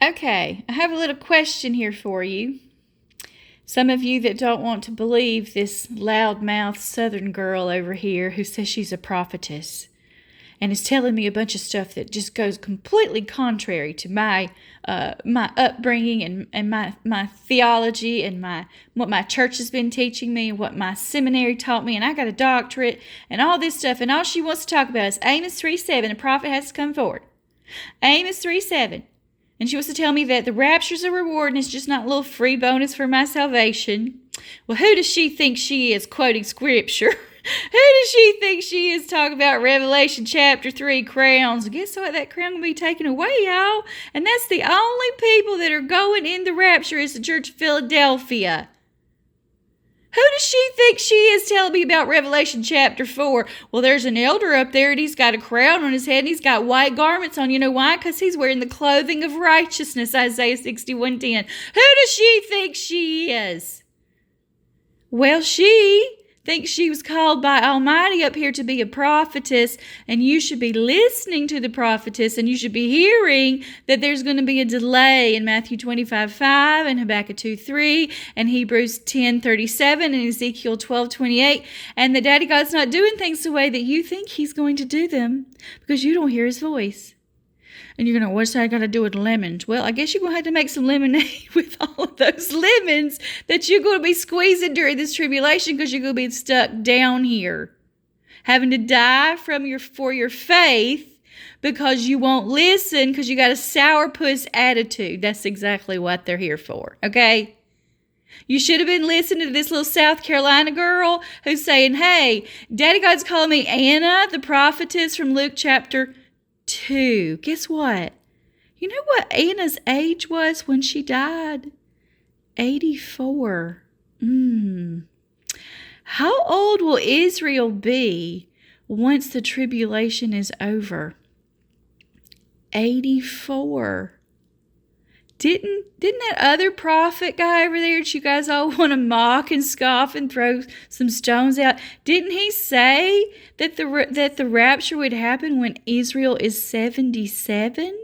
Okay, I have a little question here for you. Some of you that don't want to believe this loudmouth southern girl over here who says she's a prophetess and is telling me a bunch of stuff that just goes completely contrary to my upbringing and my theology and what my church has been teaching me and what my seminary taught me, and I got a doctorate and all this stuff, and all she wants to talk about is Amos 3:7, a prophet has to come forward. Amos 3:7. And she wants to tell me that the rapture's a reward and it's just not a little free bonus for my salvation. Well, who does she think she is quoting scripture? Who does she think she is talking about Revelation chapter 3 crowns? Guess what? That crown will be taken away, y'all. And that's the only people that are going in the rapture is the Church of Philadelphia. Who does she think she is telling me about Revelation chapter 4? Well, there's an elder up there and he's got a crown on his head and he's got white garments on. You know why? Because he's wearing the clothing of righteousness, Isaiah 61:10. Who does she think she is? Well, she thinks she was called by Almighty up here to be a prophetess, and you should be listening to the prophetess, and you should be hearing that there's going to be a delay in Matthew 25:5 and Habakkuk 2:3 and Hebrews 10:37 and Ezekiel 12:28, and that Daddy God's not doing things the way that you think he's going to do them because you don't hear his voice. And you're going to, what's that got to do with lemons? Well, I guess you're going to have to make some lemonade with all of those lemons that you're going to be squeezing during this tribulation because you're going to be stuck down here, having to die for your faith because you won't listen because you got a sourpuss attitude. That's exactly what they're here for, okay? You should have been listening to this little South Carolina girl who's saying, hey, Daddy God's calling me Anna, the prophetess from Luke chapter 2. Guess what? You know what Anna's age was when she died? 84. How old will Israel be once the tribulation is over? 84. Didn't that other prophet guy over there that you guys all want to mock and scoff and throw some stones out, didn't he say that the rapture would happen when Israel is 77?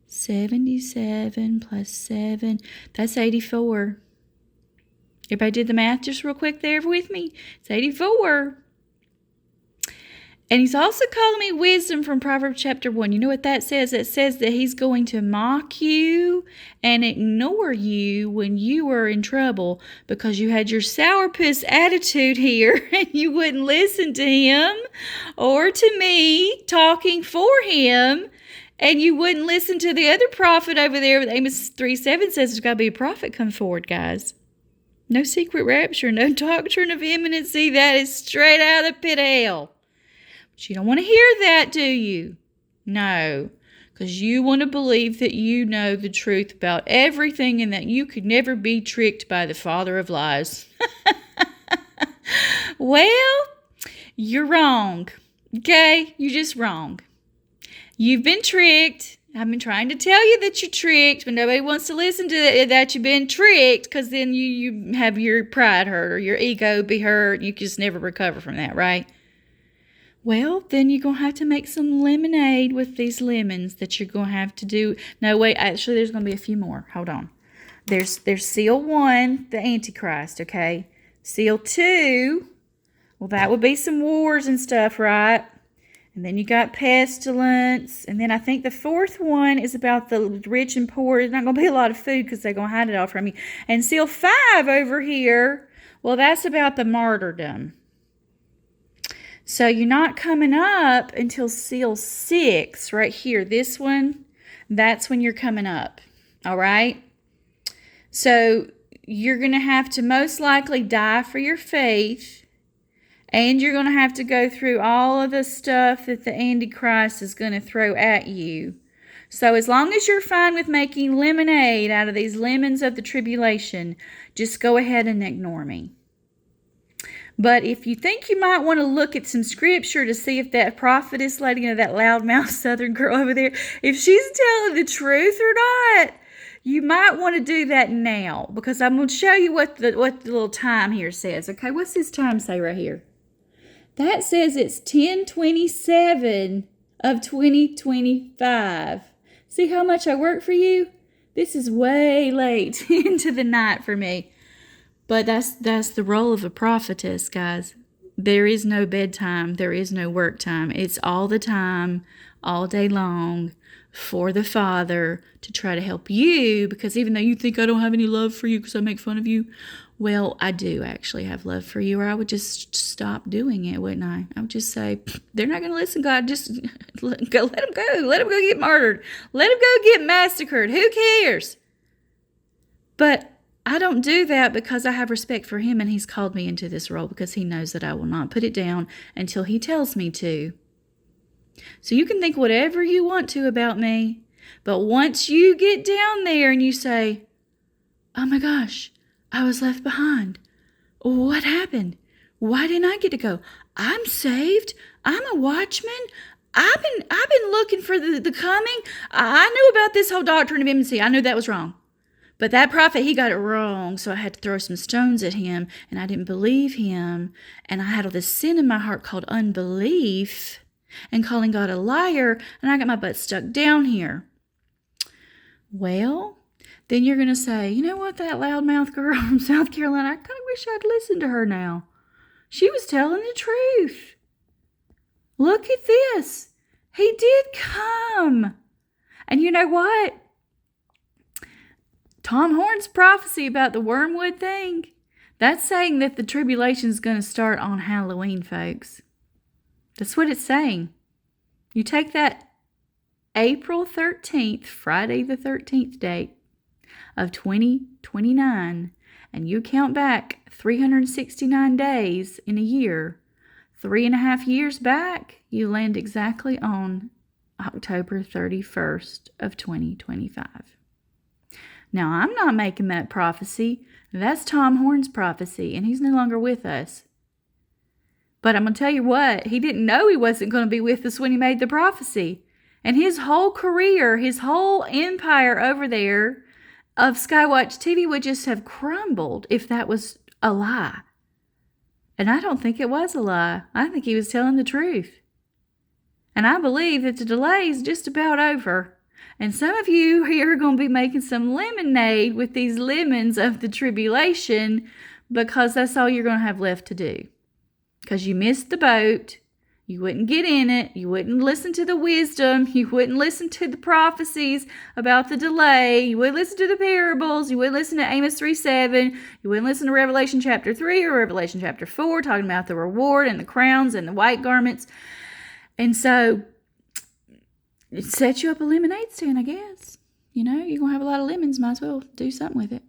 77 plus 7, that's 84. Everybody did the math just real quick there with me? It's 84. And he's also calling me wisdom from Proverbs chapter 1. You know what that says? It says that he's going to mock you and ignore you when you were in trouble because you had your sourpuss attitude here and you wouldn't listen to him or to me talking for him, and you wouldn't listen to the other prophet over there. Amos 3:7 says there's got to be a prophet come forward, guys. No secret rapture, no doctrine of imminency. That is straight out of the pit of hell. But you don't want to hear that, do you? No, because you want to believe that you know the truth about everything and that you could never be tricked by the father of lies. Well, you're wrong. Okay? You're just wrong. You've been tricked. I've been trying to tell you that you're tricked, but nobody wants to listen to that you've been tricked because then you have your pride hurt or your ego be hurt. You just never recover from that, right? Well, then you're going to have to make some lemonade with these lemons that you're going to have to do. No, wait, actually, there's going to be a few more. Hold on. There's seal 1, the Antichrist, okay? Seal 2, well, that would be some wars and stuff, right? And then you got pestilence. And then I think the 4th one is about the rich and poor. There's not going to be a lot of food because they're going to hide it all from you. And seal 5 over here, well, that's about the martyrdom. So you're not coming up until seal 6 right here. This one, that's when you're coming up. All right? So you're going to have to most likely die for your faith. And you're going to have to go through all of the stuff that the Antichrist is going to throw at you. So as long as you're fine with making lemonade out of these lemons of the tribulation, just go ahead and ignore me. But if you think you might want to look at some scripture to see if that prophetess lady, you know, that loudmouth southern girl over there, if she's telling the truth or not, you might want to do that now. Because I'm going to show you what the little time here says. Okay, what's this time say right here? That says it's 10:27 of 2025. See how much I work for you? This is way late into the night for me. But that's the role of a prophetess, guys. There is no bedtime. There is no work time. It's all the time, all day long, for the Father to try to help you, because even though you think I don't have any love for you because I make fun of you, well, I do actually have love for you, or I would just stop doing it, wouldn't I? I would just say, they're not going to listen, God. Just let them go. Let them go get murdered. Let them go get massacred. Who cares? But I don't do that because I have respect for him, and he's called me into this role because he knows that I will not put it down until he tells me to. So you can think whatever you want to about me, but once you get down there and you say, oh my gosh, I was left behind. What happened? Why didn't I get to go? I'm saved. I'm a watchman. I've been looking for the coming. I knew about this whole doctrine of imminency. I knew that was wrong. But that prophet, he got it wrong, so I had to throw some stones at him, and I didn't believe him, and I had all this sin in my heart called unbelief and calling God a liar, and I got my butt stuck down here. Well, then you're going to say, you know what, that loudmouth girl from South Carolina, I kind of wish I'd listened to her now. She was telling the truth. Look at this. He did come. And you know what? Tom Horn's prophecy about the wormwood thing, that's saying that the tribulation is going to start on Halloween, folks. That's what it's saying. You take that April 13th, Friday the 13th date of 2029, and you count back 369 days in a year, 3.5 years back, you land exactly on October 31st of 2025. Now, I'm not making that prophecy. That's Tom Horn's prophecy, and he's no longer with us. But I'm going to tell you what, he didn't know he wasn't going to be with us when he made the prophecy. And his whole career, his whole empire over there of Skywatch TV would just have crumbled if that was a lie. And I don't think it was a lie. I think he was telling the truth. And I believe that the delay is just about over. And some of you here are going to be making some lemonade with these lemons of the tribulation, because that's all you're going to have left to do. Because you missed the boat, you wouldn't get in it, you wouldn't listen to the wisdom, you wouldn't listen to the prophecies about the delay, you wouldn't listen to the parables, you wouldn't listen to Amos 3:7, you wouldn't listen to Revelation chapter 3 or Revelation chapter 4, talking about the reward and the crowns and the white garments. And so, it sets you up a lemonade stand, I guess. You know, you're going to have a lot of lemons, might as well do something with it.